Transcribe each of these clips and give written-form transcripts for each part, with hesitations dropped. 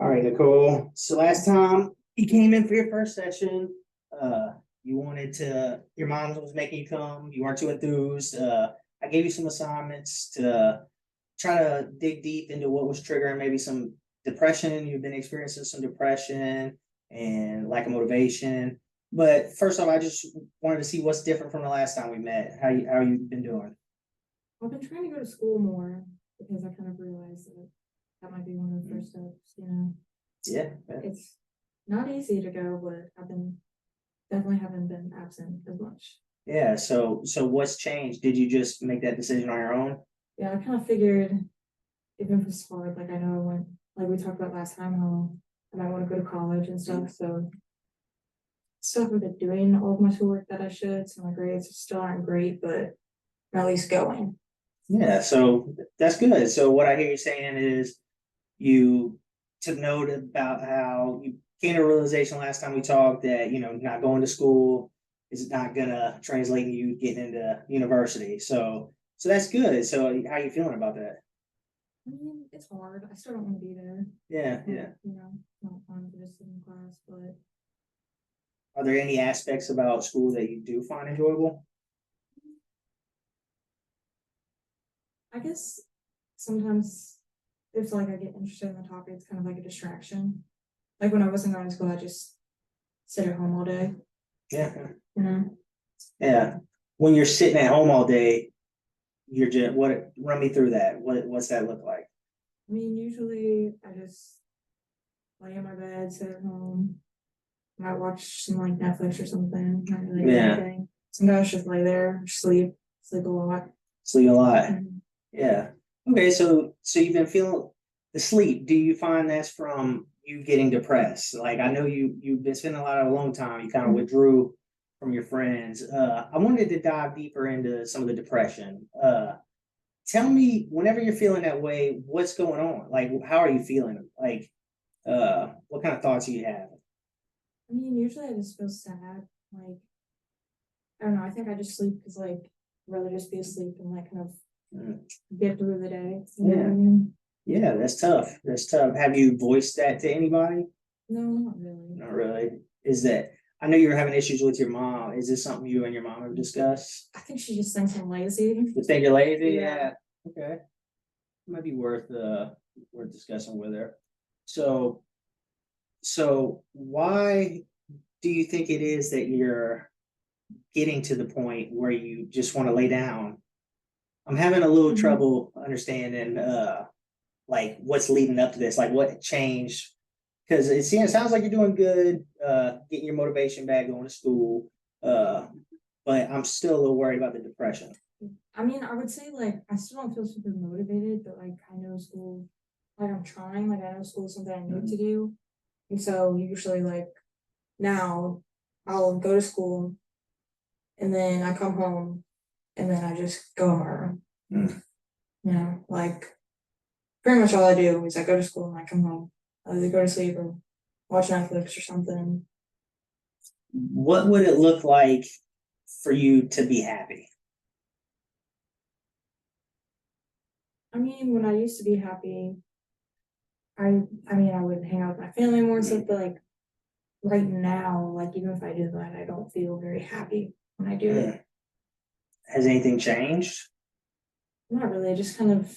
All right, Nicole. So last time you came in for your first session, you wanted to, your mom was making you come, you weren't too enthused. I gave you some assignments to try to dig deep into what was triggering maybe some depression. You've been experiencing some depression and lack of motivation. But first off, I just wanted to see what's different from the last time we met. How you been doing? I've been trying to go to school more because I kind of realized that might be one of the first steps. Yeah. It's not easy to go, but definitely haven't been absent as much. Yeah. So what's changed? Did you just make that decision on your own? Yeah, I kind of figured even if it's hard, like I know when, like we talked about last time, how I might want to go to college and stuff. So stuff with it doing all of my schoolwork that I should. So my grades still aren't great, but I'm at least going. Yeah, so that's good. So what I hear you saying is you took note about how you came to a realization last time we talked that, not going to school is not gonna translate to you getting into university. So that's good. So how are you feeling about that? I mean, it's hard. I still don't want to be there. Yeah. Not fun to just sit in class, but Are there any aspects about school that you do find enjoyable? I guess sometimes if like I get interested in the topic, it's kind of like a distraction. Like when I wasn't going to school, I just sit at home all day. Yeah. You know? Yeah. When you're sitting at home all day, you're just run me through that. What's that look like? I mean, usually I just lay in my bed, sit at home. I might watch some like Netflix or something. Not really do anything. Sometimes just lay there, sleep a lot. Sleep a lot. Mhm. Yeah. Okay, so you've been feeling the sleep. Do you find that's from you getting depressed? Like I know you've been spending a lot of alone time. You kind of withdrew from your friends. I wanted to dive deeper into some of the depression. Tell me whenever you're feeling that way, what's going on? Like how are you feeling? Like what kind of thoughts do you have? I mean, usually I just feel sad. Like I don't know. I think I just sleep because like I'd rather just be asleep and like kind of get through the day. You know what I mean? Yeah, that's tough. That's tough. Have you voiced that to anybody? No, not really. Not really. Is that I know you were having issues with your mom. Is this something you and your mom have discussed? I think she just thinks I'm lazy. You think you're lazy? Yeah. Okay. Might be worth discussing with her. So why do you think it is that you're getting to the point where you just want to lay down? I'm having a little trouble understanding like what's leading up to this, like what changed. Because it sounds like you're doing good, getting your motivation back, going to school. But I'm still a little worried about the depression. I mean, I would say like I still don't feel super motivated, but like I know school, like I'm trying, like I know school is something I need to do. And so usually like now I'll go to school and then I come home and then I just go home. Like pretty much all I do is I go to school and I come home. I either go to sleep or watch Netflix or something. What would it look like for you to be happy? I mean, when I used to be happy, I mean I would hang out with my family more and stuff, but like right now, like even if I do that, I don't feel very happy when I do it. Has anything changed? Not really, just kind of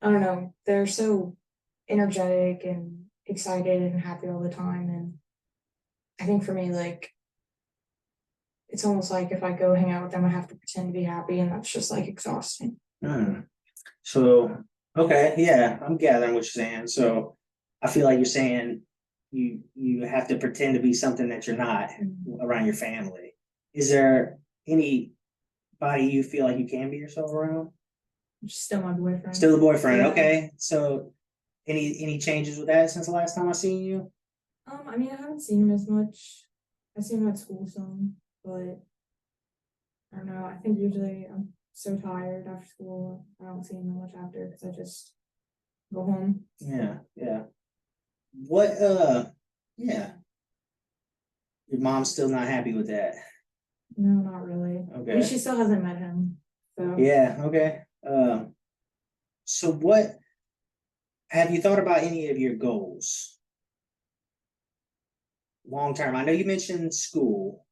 I don't know. They're so energetic and excited and happy all the time. And I think for me, like it's almost like if I go hang out with them, I have to pretend to be happy, and that's just like exhausting. So okay, yeah, I'm gathering what you're saying. So I feel like you're saying you have to pretend to be something that you're not around your family. Is there anybody you feel like you can be yourself around? Still my boyfriend. Still the boyfriend. Yeah. Okay. So any changes with that since the last time I seen you? I mean, I haven't seen him as much. I see him at school some, but I don't know. I think usually I'm so tired after school. I don't see him that much after because I just go home. Yeah. What yeah. Your mom's still not happy with that. No, not really. Okay. I mean, she still hasn't met him. So yeah, okay. So have you thought about any of your goals long term? I know you mentioned school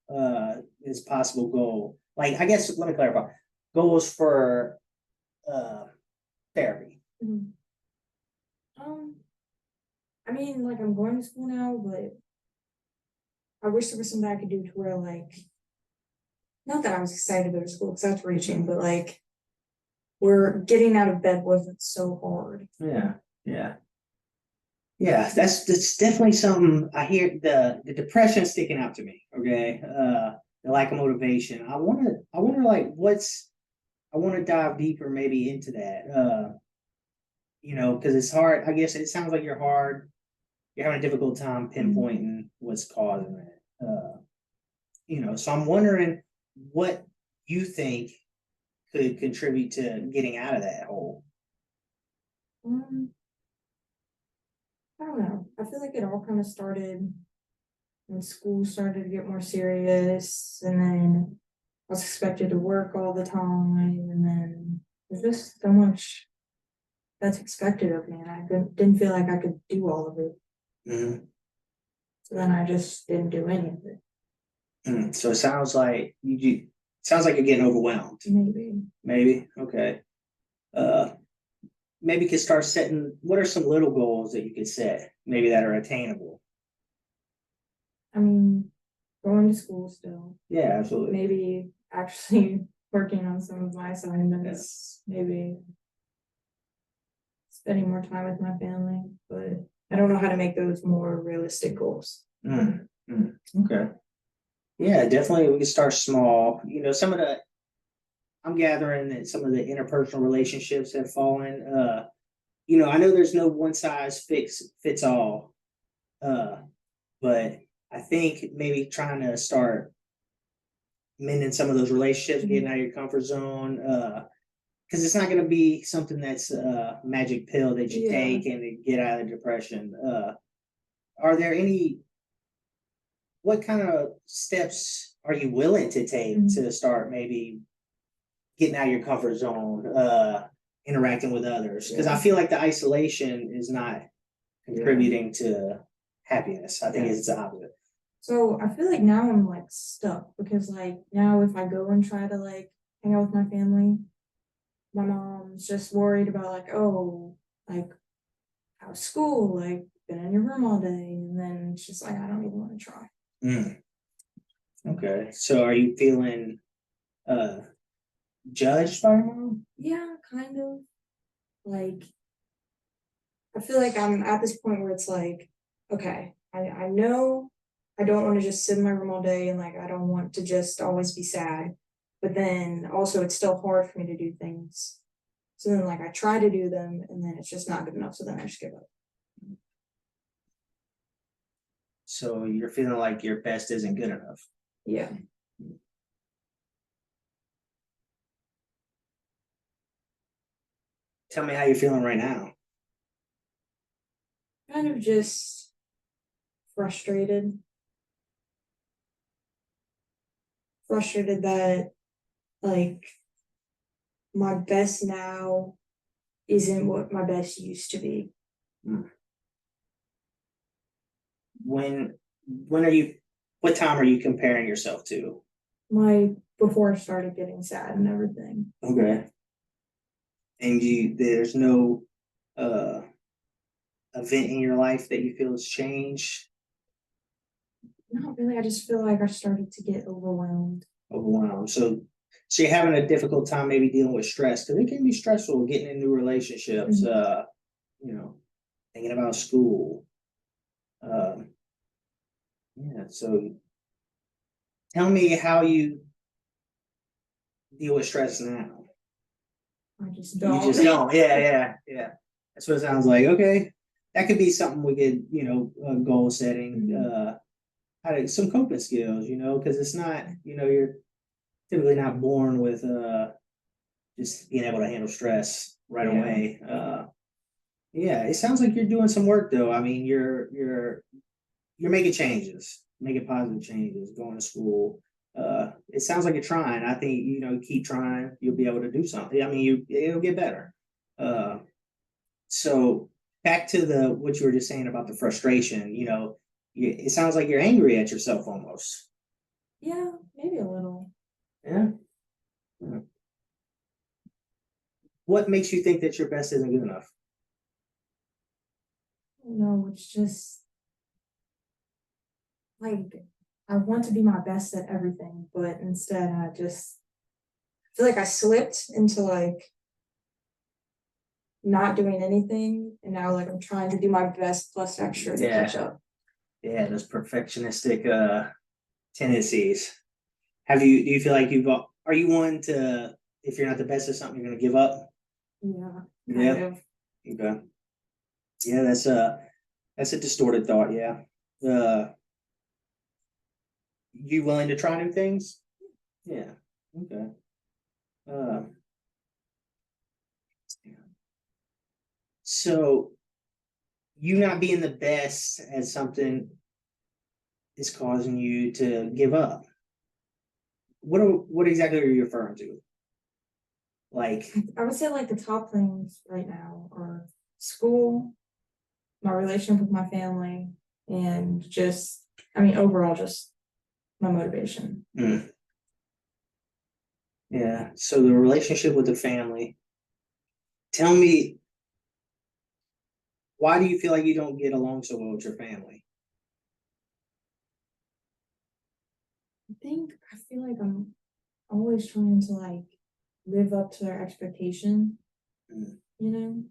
is a possible goal. Like, I guess let me clarify. Goals for uh therapy. Mhm. Um, I mean, like I'm going to school now, but I wish there was something I could do to where like, not that I was excited to go to school because that's reaching, but like, where getting out of bed wasn't so hard. Yeah, yeah. Yeah, that's definitely something I hear the depression sticking out to me. Okay. The lack of motivation. I wonder like I want to dive deeper maybe into that. Because it's hard. I guess it sounds like you're having a difficult time pinpointing what's causing it. So I'm wondering what you think could contribute to getting out of that hole. Um, I don't know. I feel like it all kind of started when school started to get more serious, and then I was expected to work all the time, and then there's just so much that's expected of me, and I didn't feel like I could do all of it. Mhm. So then I just didn't do any of it. So it sounds like sounds like you're getting overwhelmed. Maybe. Maybe. Okay. Uh, Maybe you could start setting. What are some little goals that you could set? Maybe that are attainable. I mean, going to school still. Yeah, absolutely. Maybe actually working on some of my assignments. Maybe spending more time with my family, but I don't know how to make those more realistic goals. Okay. Yeah, definitely. We can start small. I'm gathering that some of the interpersonal relationships have fallen. I know there's no one size fits all. Uh, but I think maybe trying to start mending some of those relationships, getting out of your comfort zone. Because it's not going to be something that's a magic pill that you take and get out of depression. Are there any? What kind of steps are you willing to take to start maybe getting out of your comfort zone, interacting with others? Because I feel like the isolation is not contributing to happiness. I think it's the opposite. So I feel like now I'm like stuck because like now if I go and try to like hang out with my family, my mom's just worried about like, oh, like how's school? Like been in your room all day, and then it's just like I don't even want to try. Mm, okay. So are you feeling uh judged by your mom? Yeah, kind of. Like I feel like I'm at this point where it's like, okay, I know I don't want to just sit in my room all day and like I don't want to just always be sad. But then also it's still hard for me to do things. So then like I try to do them and then it's just not good enough. So then I just give up. So you're feeling like your best isn't good enough. Yeah. Tell me how you're feeling right now. Kind of just frustrated. Frustrated that like my best now isn't what my best used to be. When are you what time are you comparing yourself to? My before I started getting sad and everything. Okay. And there's no uh event in your life that you feel has changed? Not really. I just feel like I started to get overwhelmed. Overwhelmed. So you're having a difficult time maybe dealing with stress because it can be stressful getting in new relationships, thinking about school. Um, yeah, so tell me how you deal with stress now. I just don't. You just don't. Yeah, yeah, yeah. That's what it sounds like. Okay. That could be something we could, goal setting, how to some coping skills, because it's not, you're typically not born with just being able to handle stress right away. Yeah, it sounds like you're doing some work though. I mean, you're making changes, making positive changes, going to school. It sounds like you're trying. I think keep trying. You'll be able to do something. I mean, it'll get better. So back to what you were just saying about the frustration, it sounds like you're angry at yourself almost. Yeah, maybe a little. Yeah. What makes you think that your best isn't good enough? No, it's just like I want to be my best at everything, but instead I just feel like I slipped into like not doing anything, and now like I'm trying to do my best plus extra to catch up. Yeah, those perfectionistic tendencies. Do you feel like are you one to, if you're not the best at something, you're gonna give up? Yeah, Yeah. kind of. Okay. Yeah, that's a distorted thought, yeah. You willing to try new things? Yeah. Okay. Um so you not being the best at something is causing you to give up. What exactly are you referring to? Like, I would say like the top things right now are school, my relationship with my family, and just, I mean, overall, just my motivation. yeah. So the relationship with the family. Tell me, why do you feel like you don't get along so well with your family? I feel like I'm always trying to like live up to their expectation, Mm. you know?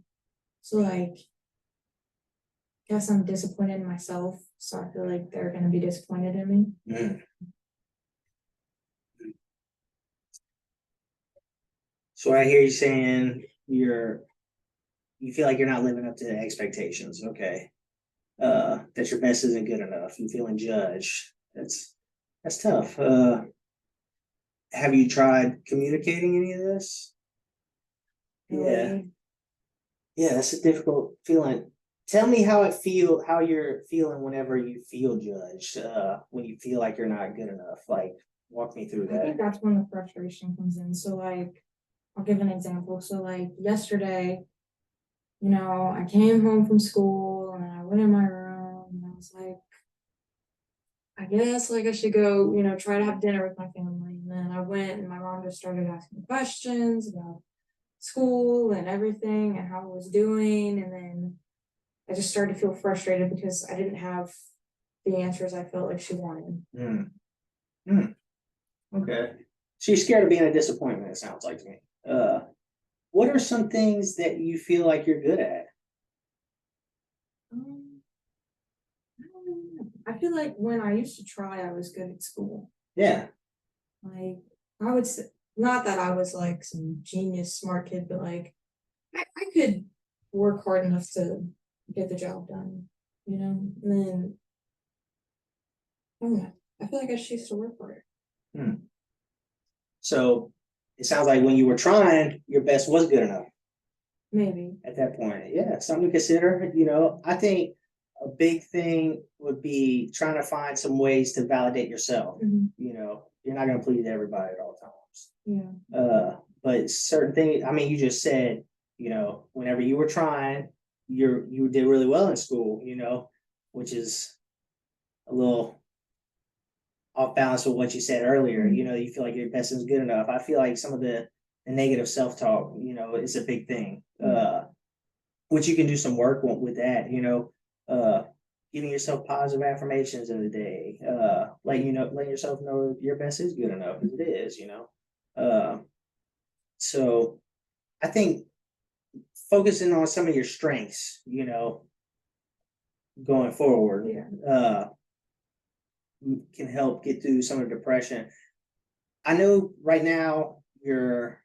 So like guess I'm disappointed in myself, so I feel like they're gonna be disappointed in me. Mm. So I hear you saying you feel like you're not living up to the expectations. Okay. That your best isn't good enough. You feeling judged. That's tough. Have you tried communicating any of this? Yeah. Yeah, that's a difficult feeling. Tell me how you're feeling whenever you feel judged, when you feel like you're not good enough. Like, walk me through I think that. that's when the frustration comes in. So like I'll give an example. So like yesterday, I came home from school and I went in my room and I was like, I guess like I should go, try to have dinner with my family. And then I went and my mom just started asking questions about school and everything and how I was doing. And then I just started to feel frustrated because I didn't have the answers I felt like she wanted. Mm. Mm. Okay. So you're scared of being a disappointment, it sounds like to me. What are some things that you feel like you're good at? Um, I don't really know. I feel like when I used to try, I was good at school. Yeah. Like I would say, not that I was like some genius smart kid, but like I could work hard enough to get the job done, And then I don't know. I feel like I just used to work harder. Hmm. So it sounds like when you were trying, your best was good enough. Maybe. At that point. Yeah, something to consider. I think a big thing would be trying to find some ways to validate yourself. Mm-hmm. You're not going to please everybody at all times. Yeah. But certain things, I mean, you just said, whenever you were trying, you did really well in school, which is a little off balance with what you said earlier. You feel like your best is good enough. I feel like some of the negative self-talk, is a big thing. Which you can do some work with that, giving yourself positive affirmations in the day, letting yourself know your best is good enough as it is, so I think focusing on some of your strengths, going forward, can help get through some of the depression. I know right now you're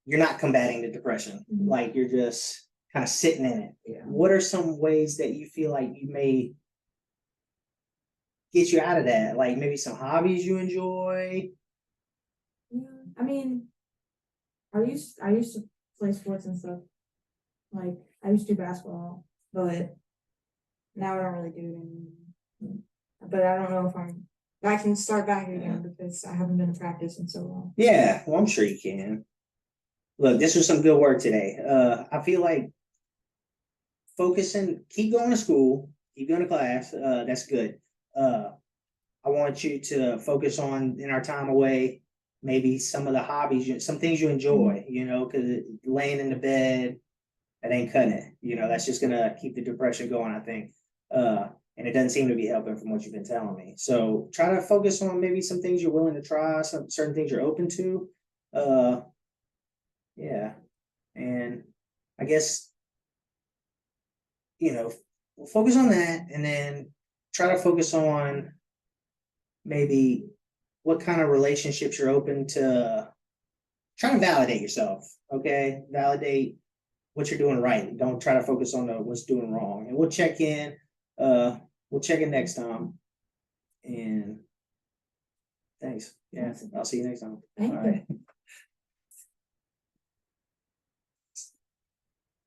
not combating the depression. Mm-hmm. Like, you're just kind of sitting in it. Yeah. What are some ways that you feel like you may get you out of that? Like maybe some hobbies you enjoy? Yeah. I mean, I used to play sports and stuff. Like I used to do basketball, but now I don't really do it anymore. But I don't know if I can start back again because I haven't been to practice in so long. Yeah, well, I'm sure you can. Look, this was some good work today. I feel like keep going to school, keep going to class, that's good. I want you to focus on, in our time away, maybe some of the hobbies, some things you enjoy, because laying in the bed, that ain't cutting it. That's just gonna keep the depression going, I think. And it doesn't seem to be helping from what you've been telling me. So try to focus on maybe some things you're willing to try, some certain things you're open to. Yeah. And I guess, focus on that, and then try to focus on maybe what kind of relationships you're open to. Try to validate yourself. Okay. Validate what you're doing right. Don't try to focus on what's doing wrong. And we'll check in. We'll check in next time. And thanks. Yeah, I'll see you next time. Thank All you. right.